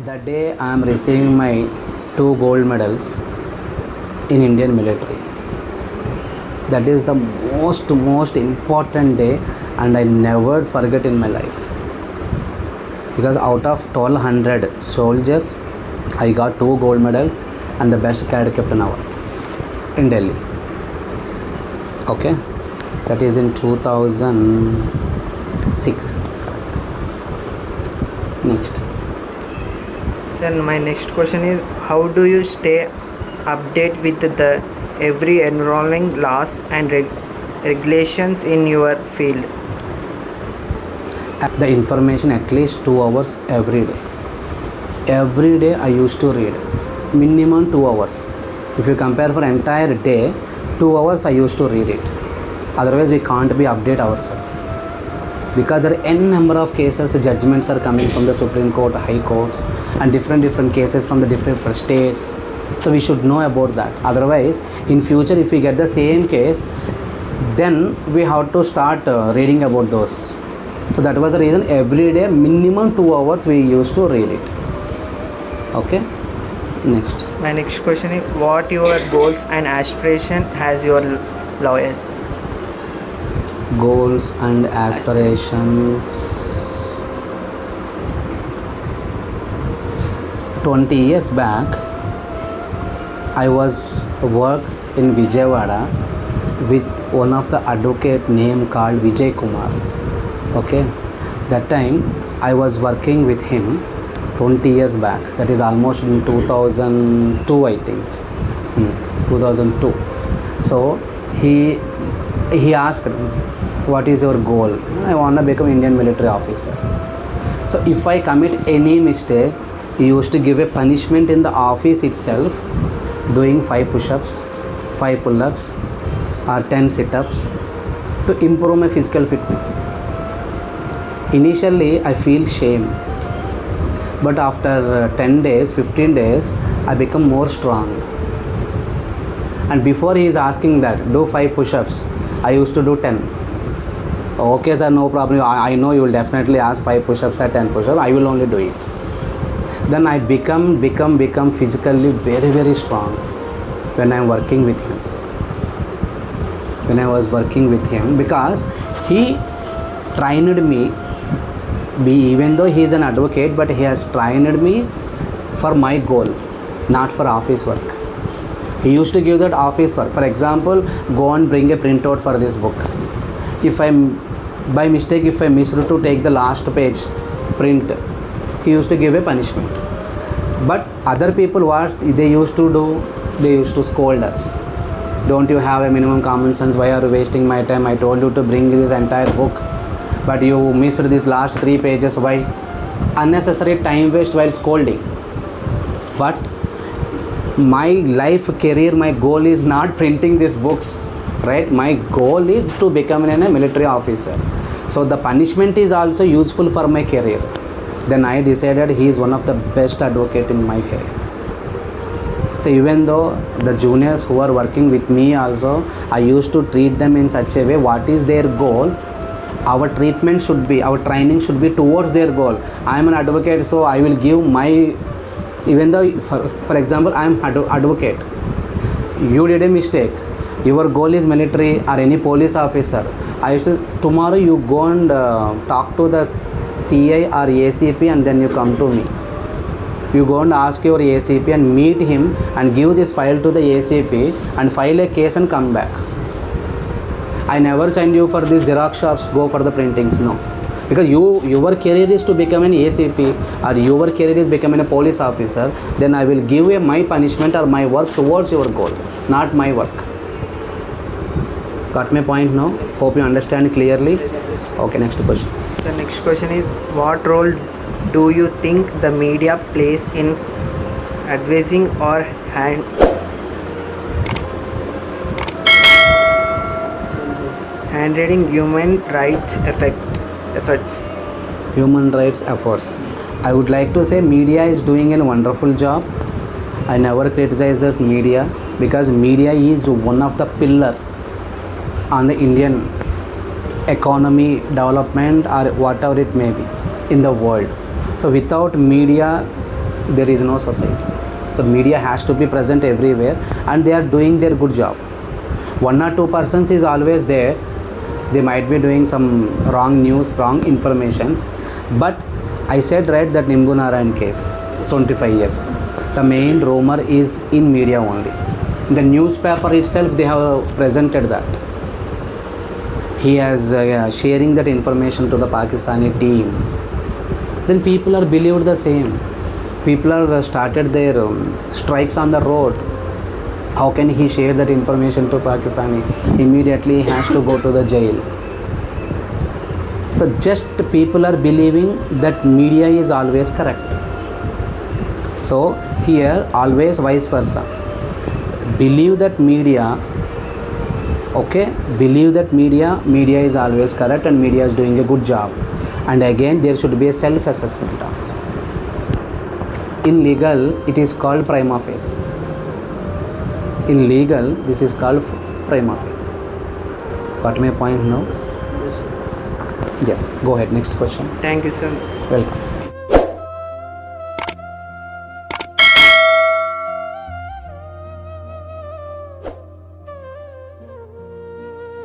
The day I am receiving my two gold medals in Indian military, that is the most important day, and I never forget in my life, because out of 1200 soldiers I got two gold medals and the best cadet captain award in Delhi. Okay, that is in 2006. Next. Sir, my next question is, how do you stay update with the every enrolling laws and regulations in your field? The information at least 2 hours every day. Every day I used to read minimum 2 hours. If you compare for entire day, 2 hours I used to read it. Otherwise we can't be update ourselves, because there are n number of cases, judgments are coming from the Supreme Court, High Courts, and different cases from the different states. So we should know about that. Otherwise in future if we get the same case, then we have to start reading about those. So that was the reason every day minimum 2 hours we used to read it. Okay, next. My next question is, what your goals and aspiration as your lawyers? Goals and aspirations. 20 years back I was worked in Vijayawada with one of the advocate name called Vijay Kumar. Okay, that time I was working with him 20 years back, that is almost in 2002 I think. 2002. So he asked, what is your goal? I want to become Indian military officer. So if I commit any mistake, he used to give a punishment in the office itself, doing 5 push-ups, 5 pull-ups or 10 sit-ups to improve my physical fitness. Initially I feel shame, but after 10 days, 15 days, I become more strong. And before he is asking that, do 5 push-ups, I used to do 10. Okay sir, no problem. I know you will definitely ask 5 push-ups or 10 push-ups. I will only do it. Then I become physically very strong when I am working with him. When I was working with him, because he trained me. Even though he is an advocate, but he has trained me for my goal, not for office work. He used to give that office work. For example, go and bring a printout for this book. If by mistake if I missed to take the last page print, he used to give a punishment. But other people, what they used to do, they used to scold us. Don't you have a minimum common sense? Why are you wasting my time? I told you to bring this entire book, but you missed this last 3 pages. Why? Unnecessary time waste while scolding. But my life career, my goal is not printing these books, right? My goal is to become a military officer. So the punishment is also useful for my career. Then I decided he is one of the best advocate in my career. So even though the juniors who are working with me also, I used to treat them in such a way, what is their goal, our treatment should be, our training should be towards their goal. I am an advocate, so I will give my, even though for example I am advocate, you did a mistake, your goal is military or any police officer, I used to, tomorrow you go and talk to the CI or ACP and then you come to me. You go and ask your ACP and meet him and give this file to the ACP and file a case and come back. I never send you for these Xerox shops, go for the printings, no. Because your career is to become an ACP or your career is becoming a police officer, then I will give you my punishment or my work towards your goal, not my work. Got my point now? Hope you understand clearly. Okay, next question. The next question is, what role do you think the media plays in advising or handling human rights efforts? Human rights efforts. I would like to say media is doing a wonderful job. I never criticize this media, because media is one of the pillar on the Indian economy development or whatever it may be in the world. So without media, there is no society. So media has to be present everywhere, and they are doing their good job. 1 or 2 persons is always there. They might be doing some wrong news, wrong informations. But I said right that Nimbu Narayan case, 25 years. The main rumor is in media only. In the newspaper itself, they have presented that. He has sharing that information to the Pakistani team. Then people are believed the same. People are started their strikes on the road. How can he share that information to Pakistani? Immediately he has to go to the jail. So just people are believing that media is always correct. So here always vice versa. Believe that media, okay, believe that media is always correct and media is doing a good job. And again there should be a self-assessment also. In legal it is called prima facie. In legal this is called prima facie. Got my point now? Yes, go ahead, next question. Thank you, sir. Welcome.